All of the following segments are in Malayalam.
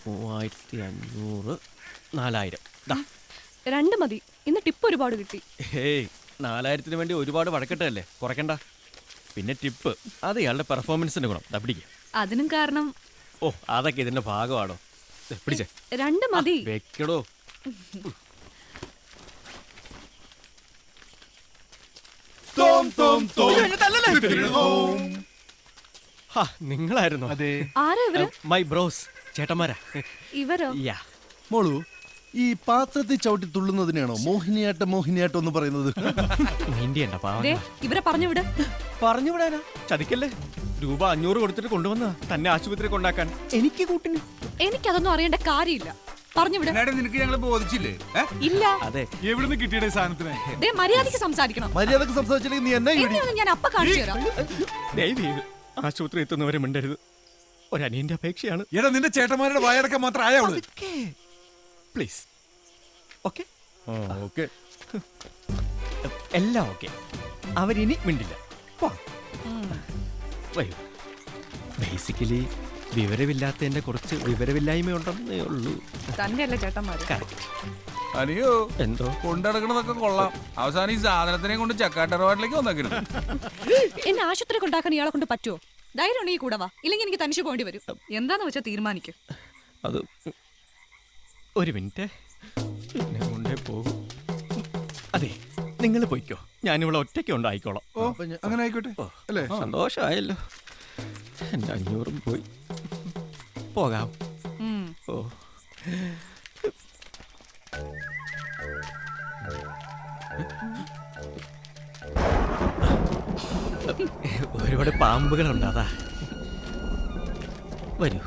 3500, 4000. ദാ. 2 മതി. ഇന്ന് ടിപ്പ് ഒരുപാട് കിട്ടി. ഹേയ് 4000-ന് വേണ്ടി ഒരുപാട് വഴക്കട്ടല്ലേ, കുറയ്ക്കണ്ട. പിന്നെ ടിപ്പ്, അത് ഇയാളുടെ പെർഫോമൻസിന്റെ ഗുണം. ദാ പിടിക്കുക. അതിനും കാരണം ഓ, അതൊക്കെ ഇതിന്റെ ഭാഗമാണോ? പിടിച്ചേ. 2 മതി. വെക്കടോ. നിങ്ങളായിരുന്നോ? ആരാ ഇവര്? മൈ ബ്രോസ്, ചേട്ടന്മാരാ. ഇവരോ? യാ. മോളു, ഈ പാത്രത്തിൽ ചവിട്ടി തുള്ളുന്നതിനാണോ മോഹിനിയാട്ടം മോഹിനിയാട്ടം എന്ന് പറയുന്നത്? ദേ, ഇവരെ പറഞ്ഞു വിട്. പറഞ്ഞു വിടാനാ? ചതിക്കല്ലേ. രൂപ 500 കൊടുത്തിട്ട് കൊണ്ടുവന്ന തന്നെ ആശുപത്രി കൊണ്ടാക്കാൻ. എനിക്ക് കൂട്ടിന്. എനിക്കതൊന്നും അറിയേണ്ട കാര്യമില്ല. പറഞ്ഞു വിട്. നിനക്ക് ഞങ്ങൾ ബോധിച്ചില്ലേ? ഇല്ല. അതെ. എവിടുന്ന് കിട്ടിയ സാധനത്തിന്? ദേ, മര്യാദയ്ക്ക് സംസാരിക്കണം. മര്യാദക്ക് സംസാരിച്ചില്ലെങ്കിൽ നീ എന്നെ എന്നെയൊന്നും ഞാൻ അപ്പ കാണിച്ചു തരാം. ദയവേത് ആശുപത്രി എത്തുന്നവരെ മിണ്ടരുത്. ഒരനിയന്റെ അപേക്ഷയാണ്. എടാ, നിന്റെ ചേട്ടന്മാരുടെ വായടക്കം മാത്രം ആയോളൂ. പ്ലീസ്. ഓക്കെ ഓക്കെ, എല്ലാം ഓക്കെ. അവരിനി മിണ്ടില്ല. വരൂ. ബേസിക്കലി വിവരമില്ലാത്തതിന്റെ കുറച്ച് വിവരമില്ലായ്മയുണ്ടെന്നേ ഉള്ളൂ. തന്നെയല്ലേ ചേട്ടന്മാര്? അനിയോ, എന്തോ കൊണ്ടടക്കണതൊക്കെ കൊള്ളാം. അവസാനം ഈ സാധനത്തിനെ കൊണ്ട് ചക്കാട്ടറവാട്ടിലേക്ക് വന്നേക്കണം. എന്നെ ആശുപത്രി കൊണ്ടാക്കാൻ ഇയാളെ കൊണ്ട് പറ്റുമോ? ധൈര്യം ഉണ്ടെങ്കിൽ കൂടെ വാ, ഇല്ലെങ്കിൽ എനിക്ക് തനിച്ച് പോകേണ്ടി വരും. എന്താന്ന് വെച്ചാൽ തീരുമാനിക്കും. അത് ഒരു മിനിറ്റ്, എന്നെ കൊണ്ടേ പോകും. അതെ, നിങ്ങൾ പോയിക്കോ, ഞാനിവിടെ ഒറ്റയ്ക്ക് ഉണ്ടായിക്കോളാം. അങ്ങനെ ആയിക്കോട്ടെ അല്ലേ? സന്തോഷമായല്ലോ. എൻ്റെ 500 പോയി. പോകാം. ഓ, ഒരുപാട് പാമ്പുകളുണ്ട്, അതാ. വരൂ.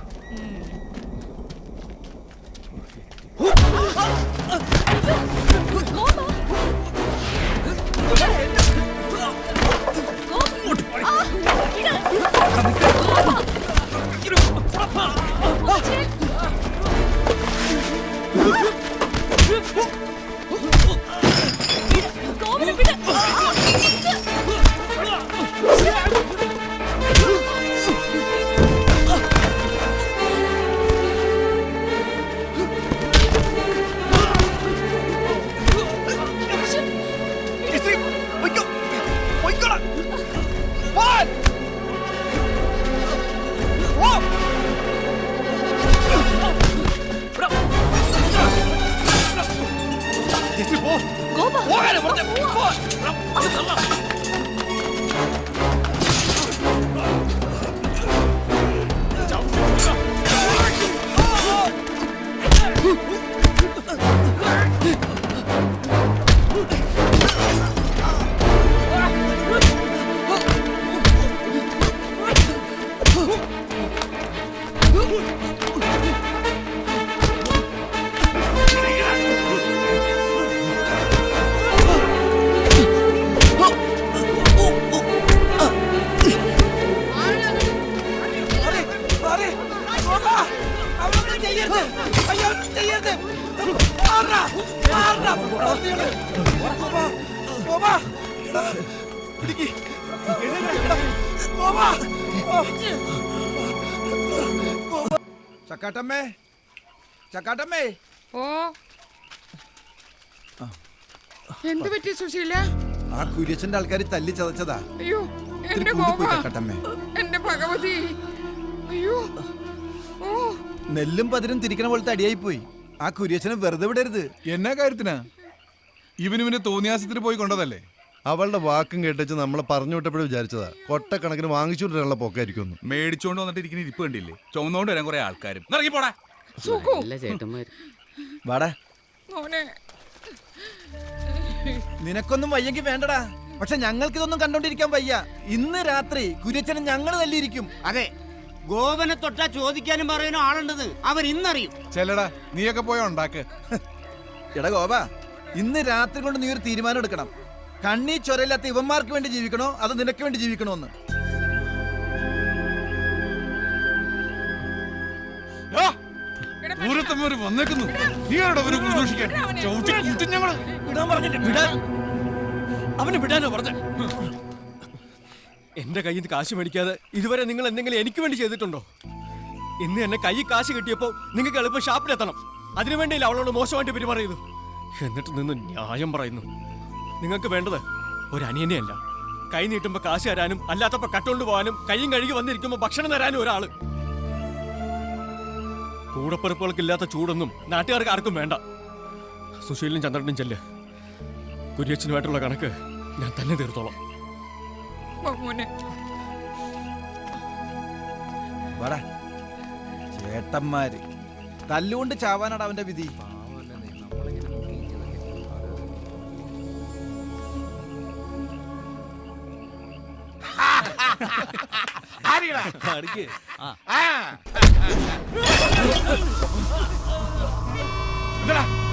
ചക്കാട്ടമ്മേ, ചക്കാട്ടമ്മേ. ഓ, എന്ത് പറ്റി സുശീല? ആ കുര്യച്ചന്റെ ആൾക്കാർ തല്ലി ചതച്ചതാ. അയ്യോ, എന്റെ എന്റെ ഭഗവതി. അയ്യോ, ഓ, നെല്ലും പതിരും തിരിക്കണ പോലത്തെ അടിയായി പോയി. ആ കുര്യച്ചനെ വെറുതെ വിടരുത്. എന്നാ കാര്യത്തിനാ? ഇവന് തോന്നിയാസത്തിന് പോയി കൊണ്ടതല്ലേ? അവളുടെ വാക്കും കേട്ടിച്ച് നമ്മളെ പറഞ്ഞു വിട്ടപ്പോഴും വിചാരിച്ചതാ കൊട്ടക്കണക്കിന് വാങ്ങിച്ചുകൊണ്ടിരുന്ന പോക്കായിരിക്കും. മേടിച്ചോണ്ട് വന്നിട്ട് ഇരിക്കുന്ന ഇരിപ്പ് കണ്ടില്ലേ? ചുമന്നോണ്ട് വരാൻ കുറെ ആൾക്കാരും. ഇറങ്ങി പോടാ. വാടാ. മോനെ, നിനക്കൊന്നും വയ്യെങ്കിൽ വേണ്ടടാ. പക്ഷെ ഞങ്ങൾക്കിതൊന്നും കണ്ടോണ്ടിരിക്കാൻ വയ്യ. ഇന്ന് രാത്രി കുര്യച്ചനെ ഞങ്ങൾ തല്ലിയിരിക്കും. അതെ, ഗോപനെ തൊട്ടാ ചോദിക്കാനും പറയാനും ആളുണ്ടെന്ന് അവർ ഇന്നറിയും. ചെല്ലടാ, നീയൊക്കെ പോയ ഉണ്ടാക്ക്. എടാ ഗോപ, ഇന്ന് രാത്രി കൊണ്ട് നീ ഒരു തീരുമാനം എടുക്കണം. കണ്ണീ ചൊരയില്ലാത്ത ഇവന്മാർക്ക് വേണ്ടി ജീവിക്കണോ അതോ നിനക്ക് വേണ്ടി ജീവിക്കണോ എന്ന്. ദൂരത്തമ്മ വന്നേക്കുന്നു. നീ ആരോട് അവനെ പ്രതീക്ഷിക്കാൻ? ചവിട്ടി കൂട്ടും ഞങ്ങള്. വിടാൻ പറഞ്ഞിട്ട് വിടാൻ. അവന് വിടാനോ പറഞ്ഞ? എന്റെ കയ്യിൽ നിന്ന് കാശ് മേടിക്കാതെ ഇതുവരെ നിങ്ങൾ എന്തെങ്കിലും എനിക്ക് വേണ്ടി ചെയ്തിട്ടുണ്ടോ? ഇന്ന് എന്നെ കൈ കാശ് കിട്ടിയപ്പോ നിങ്ങൾക്ക് എളുപ്പം ഷാപ്പിലെത്തണം. അതിനുവേണ്ടിയില്ല അവളോട് മോശമായിട്ട് പെരുമാറിയത്. എന്നിട്ട് നിന്ന് ന്യായം പറയുന്നു. നിങ്ങൾക്ക് വേണ്ടത് ഒരു അനിയനെയല്ല, കൈ നീട്ടുമ്പോ കാശ് തരാനും അല്ലാത്തപ്പോ കട്ടുകൊണ്ട് പോകാനും കൈയും കഴുകി വന്നിരിക്കുമ്പോ ഭക്ഷണം തരാനും ഒരാള്. കൂടപ്പിറപ്പുകൾക്കില്ലാത്ത ചൂടൊന്നും നാട്ടുകാർക്ക് ആർക്കും വേണ്ട. സുശീലിനും ചന്ദ്രനും ചെല്ല്. കുര്യച്ചനുമായിട്ടുള്ള കണക്ക് ഞാൻ തന്നെ തീർത്തോളാം. വാ മോനെ. വാടാ ചേട്ടന്മാര് തല്ലുകൊണ്ട് ചാവാനാണ് അവന്റെ വിധി.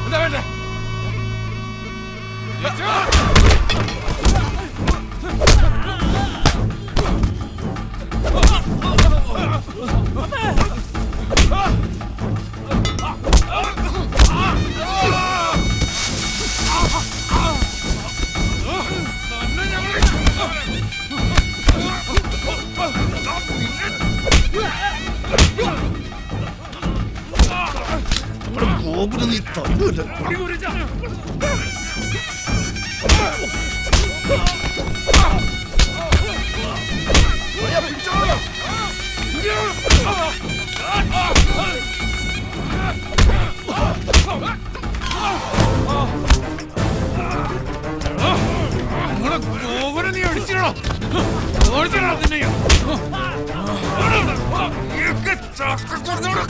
എന്താ വേണ്ടേ? നീ തന്നൂല. നിങ്ങളെ ഗോപനെ നീ അടിച്ചിടോ. ഓടിച്ചിടോ നിന്നെ ഞാൻ. ഇതൊക്കെ ചാക്കക്കൊണ്ടോട്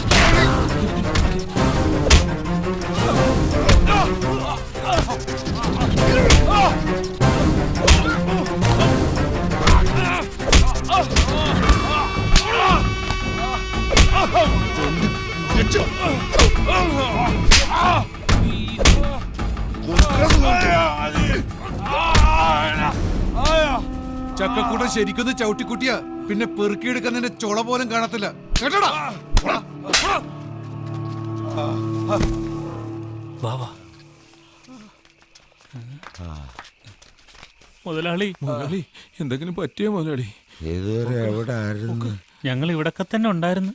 ചക്കക്കൂട്ടം ശരിക്കൊന്ന് ചവിട്ടിക്കുട്ടിയ പിന്നെ പെറുക്കിയെടുക്കാൻ നിന്റെ ചുള പോലും കാണത്തില്ല കേട്ടോടാ. മുതലാളി എന്തെങ്കിലും പറ്റിയോ മുതലാളി? ഇതുവരെ എവിടെ ആയിരുന്നു? ഞങ്ങൾ ഇവിടൊക്കെ തന്നെ ഉണ്ടായിരുന്നു.